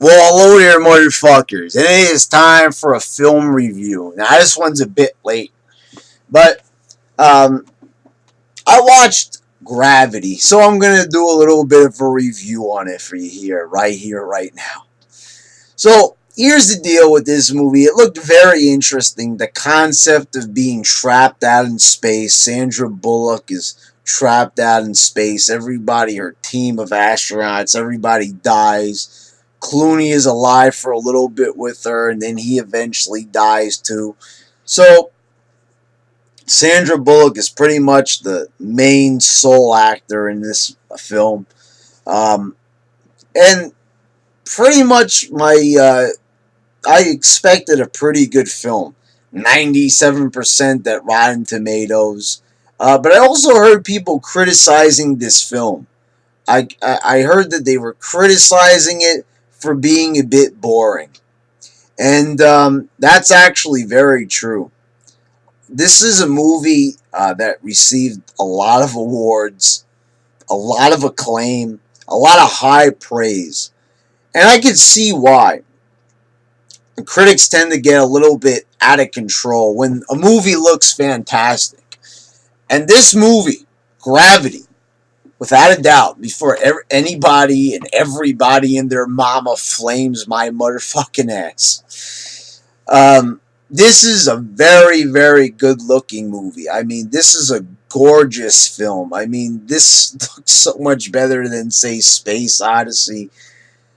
Well, hello there, motherfuckers. And it is time for a film review. Now, this one's a bit late, but um, I watched Gravity, so I'm going to do a little bit of a review on it for you here, right now. So, here's the deal with this movie. It looked very interesting. The concept of being trapped out in space. Sandra Bullock is trapped out in space. Everybody, her team of astronauts, everybody dies. Clooney is alive for a little bit with her, and then he eventually dies too. So, Sandra Bullock is pretty much the main sole actor in this film. Um, and pretty much I expected a pretty good film. 97% at Rotten Tomatoes. But I also heard people criticizing this film. I heard that they were criticizing it for being a bit boring. And that's actually very true. This is a movie that received a lot of awards, a lot of acclaim, a lot of high praise. And I can see why. Critics tend to get a little bit out of control when a movie looks fantastic. And this movie, Gravity, without a doubt, before anybody and everybody and their mama flames my motherfucking ass. This is a very, very good looking movie. I mean, this is a gorgeous film. I mean, this looks so much better than, say, Space Odyssey.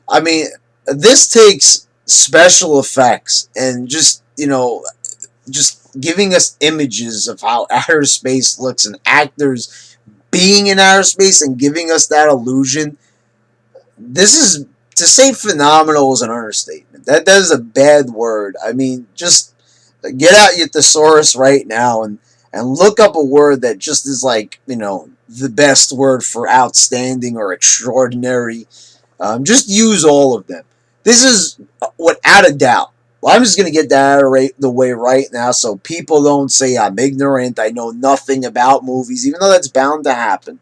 I mean, this takes special effects and just giving us images of how outer space looks and actors being in outer space and giving us that illusion. This is, to say phenomenal is an understatement. That is a bad word. I mean, just get out your thesaurus right now and look up a word that just is like, the best word for outstanding or extraordinary. Just use all of them. This is, without a doubt. Well, I'm just going to get that out of the way right now so people don't say I'm ignorant, I know nothing about movies, even though that's bound to happen.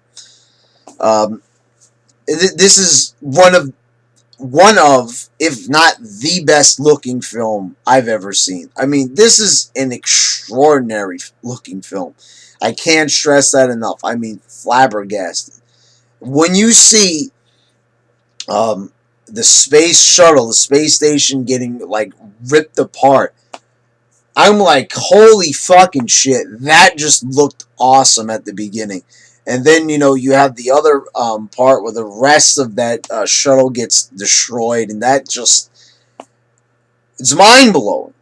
This is one of, if not the best looking film I've ever seen. I mean, this is an extraordinary looking film. I can't stress that enough. I mean, flabbergasted. When you see the space shuttle, the space station getting like ripped apart, I'm like, holy fucking shit, that just looked awesome at the beginning. And then, you have the other part where the rest of that shuttle gets destroyed, and that just, it's mind-blowing.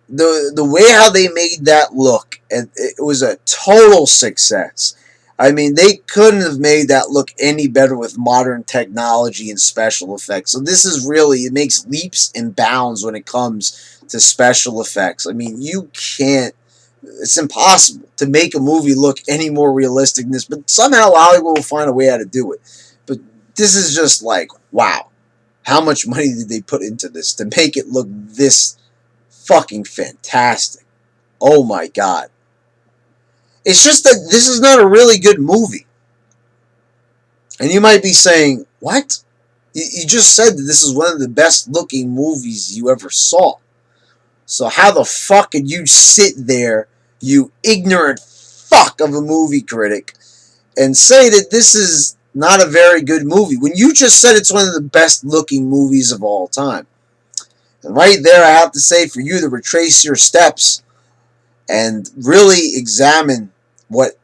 The way how they made that look, it was a total success. I mean, they couldn't have made that look any better with modern technology and special effects. So this is really, it makes leaps and bounds when it comes to special effects. I mean, you can't, it's impossible to make a movie look any more realistic than this, but somehow Hollywood will find a way how to do it. But this is just like, wow, how much money did they put into this to make it look this fucking fantastic? Oh my god. It's just that this is not a really good movie. And you might be saying, what? You just said that this is one of the best looking movies you ever saw. So how the fuck could you sit there, you ignorant fuck of a movie critic, and say that this is not a very good movie when you just said it's one of the best looking movies of all time? And right there, I have to say for you to retrace your steps and really examine what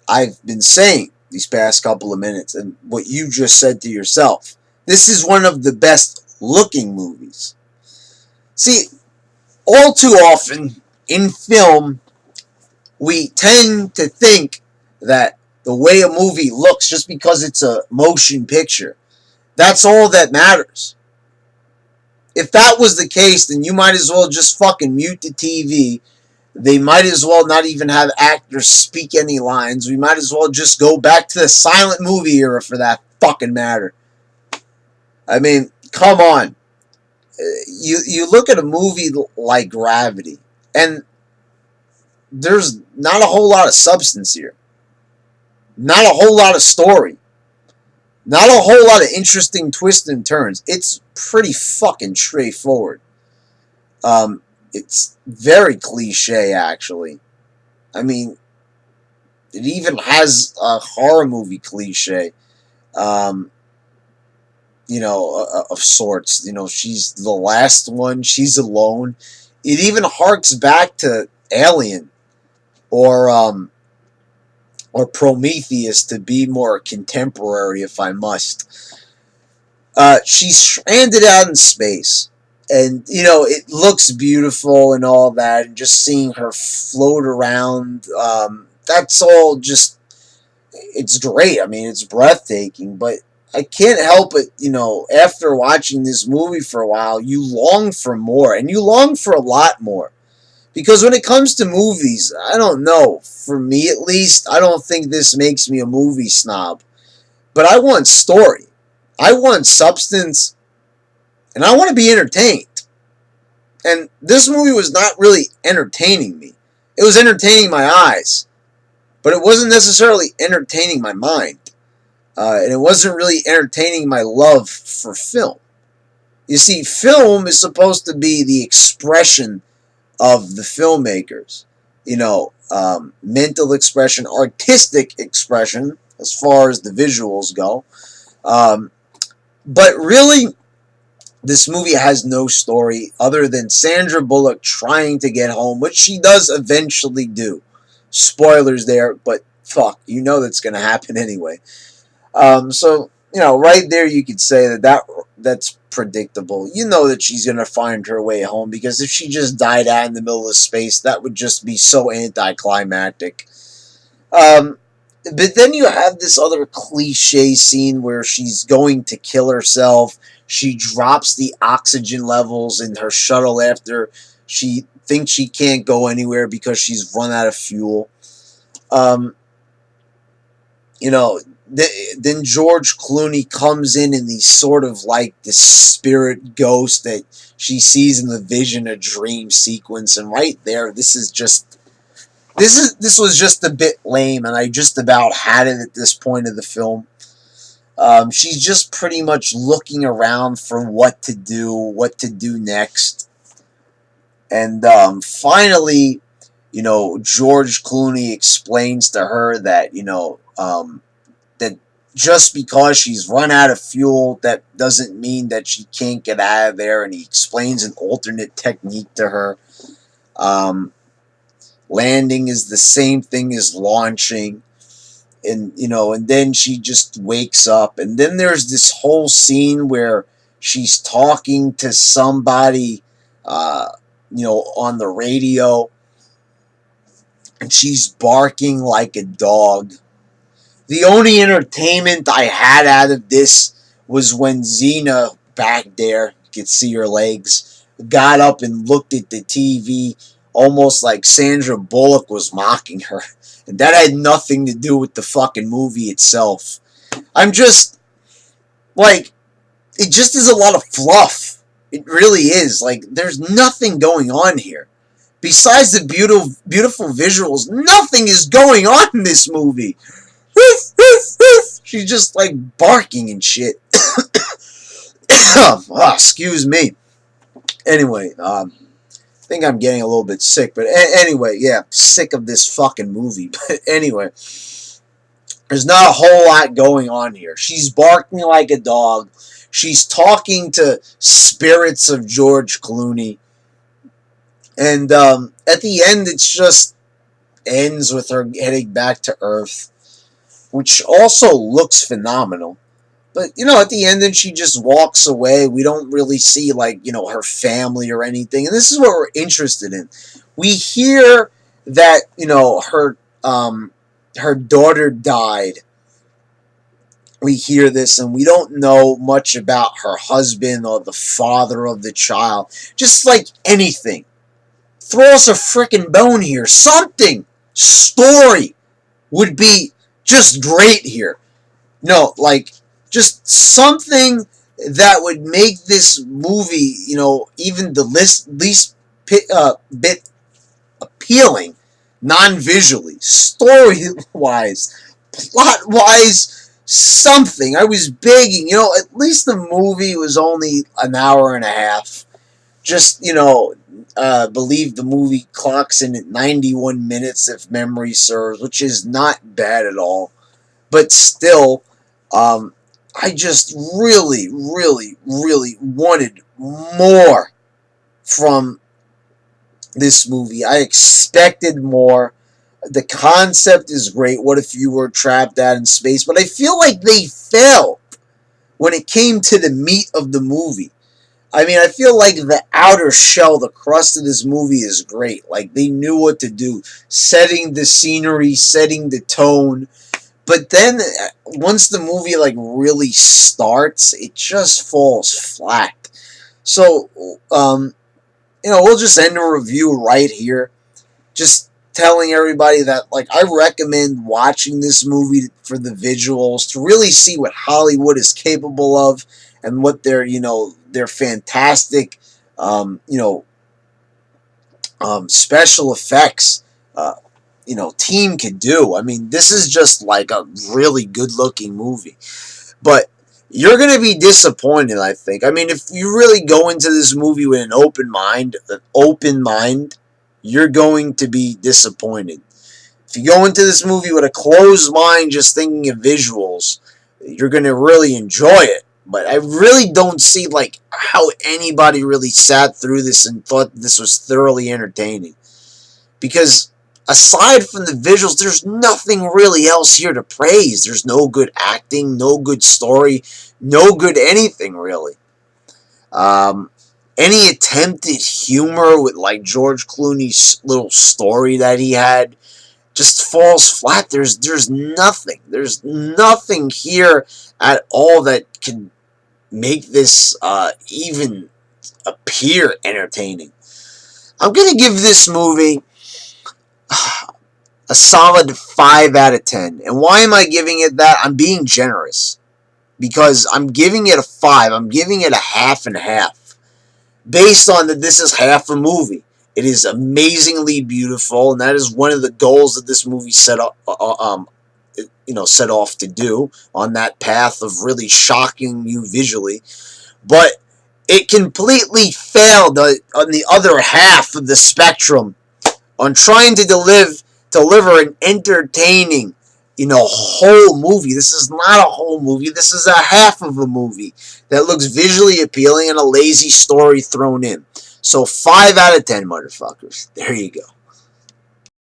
I've been saying these past couple of minutes and what you just said to yourself. This is one of the best looking movies. See, all too often in film, we tend to think that the way a movie looks, just because it's a motion picture, that's all that matters. If that was the case, then you might as well just fucking mute the TV. They might as well not even have actors speak any lines. We might as well just go back to the silent movie era for that fucking matter. I mean, come on. You look at a movie like Gravity, and there's not a whole lot of substance here. Not a whole lot of story. Not a whole lot of interesting twists and turns. It's pretty fucking straightforward. It's very cliche, actually. I mean, it even has a horror movie cliche, um, of sorts. She's the last one. She's alone. It even harks back to Alien or Prometheus, to be more contemporary, if I must. She's stranded out in space, and it looks beautiful and all that, and just seeing her float around, that's all just, it's great. I mean, it's breathtaking, but I can't help it, after watching this movie for a while, you long for more, and you long for a lot more. Because when it comes to movies, I don't know, for me at least, I don't think this makes me a movie snob. But I want story. I want substance, and I want to be entertained. And this movie was not really entertaining me. It was entertaining my eyes, but it wasn't necessarily entertaining my mind. And it wasn't really entertaining my love for film. You see, film is supposed to be the expression of the filmmakers. Mental expression, artistic expression, as far as the visuals go. But really, this movie has no story other than Sandra Bullock trying to get home, which she does eventually do. Spoilers there, but fuck, that's going to happen anyway. So, right there you could say that's predictable. You know that she's going to find her way home, because if she just died out in the middle of space, that would just be so anticlimactic. But then you have this other cliche scene where she's going to kill herself. She drops the oxygen levels in her shuttle after she thinks she can't go anywhere because she's run out of fuel. Then George Clooney comes in he's sort of like this spirit ghost that she sees in the vision, a dream sequence, and right there, this was just a bit lame, and I just about had it at this point of the film. She's just pretty much looking around for what to do next, and finally, George Clooney explains to her that that just because she's run out of fuel, that doesn't mean that she can't get out of there, and he explains an alternate technique to her. Landing is the same thing as launching, and then she just wakes up, and then there's this whole scene where she's talking to somebody, on the radio, and she's barking like a dog. The only entertainment I had out of this was when Xena, back there, you could see her legs, got up and looked at the TV almost like Sandra Bullock was mocking her. And that had nothing to do with the fucking movie itself. I'm just, like, it just is a lot of fluff. It really is. Like, there's nothing going on here. Besides the beautiful visuals, nothing is going on in this movie. She's just like barking and shit. Excuse me. Anyway, I think I'm getting a little bit sick, but anyway, yeah, sick of this fucking movie. But anyway, there's not a whole lot going on here. She's barking like a dog. She's talking to spirits of George Clooney. And at the end, it's just ends with her heading back to Earth, which also looks phenomenal. But, at the end, then she just walks away. We don't really see, like, her family or anything. And this is what we're interested in. We hear that, her daughter died. We hear this, and we don't know much about her husband or the father of the child. Just like anything. Throw us a frickin' bone here. Something. Story would be just great here. Just something that would make this movie, even the least bit appealing, non-visually, story-wise, plot-wise, something. I was begging, at least the movie was only an hour and a half. Just, believe the movie clocks in at 91 minutes if memory serves, which is not bad at all. But still, I just really, really, really wanted more from this movie. I expected more. The concept is great. What if you were trapped out in space? But I feel like they failed when it came to the meat of the movie. I mean, I feel like the outer shell, the crust of this movie is great. Like, they knew what to do. Setting the scenery, setting the tone. But then, once the movie, really starts, it just falls flat. So, we'll just end the review right here. Just telling everybody that, I recommend watching this movie for the visuals, to really see what Hollywood is capable of, and what their fantastic, special effects, team can do. I mean, this is just like a really good-looking movie. But you're going to be disappointed, I think. I mean, if you really go into this movie with an open mind, you're going to be disappointed. If you go into this movie with a closed mind, just thinking of visuals, you're going to really enjoy it. But I really don't see, how anybody really sat through this and thought this was thoroughly entertaining. Because aside from the visuals, there's nothing really else here to praise. There's no good acting, no good story, no good anything, really. Any attempted humor with, George Clooney's little story that he had just falls flat. There's nothing. There's nothing here at all that can make this even appear entertaining. I'm going to give this movie a solid 5 out of 10. And why am I giving it that? I'm being generous. Because I'm giving it a 5. I'm giving it a half and half. Based on that this is half a movie. It is amazingly beautiful, and that is one of the goals that this movie set off to do, on that path of really shocking you visually. But it completely failed on the other half of the spectrum, on trying to deliver an entertaining, whole movie. This is not a whole movie. This is a half of a movie that looks visually appealing and a lazy story thrown in. So 5 out of 10, motherfuckers. There you go.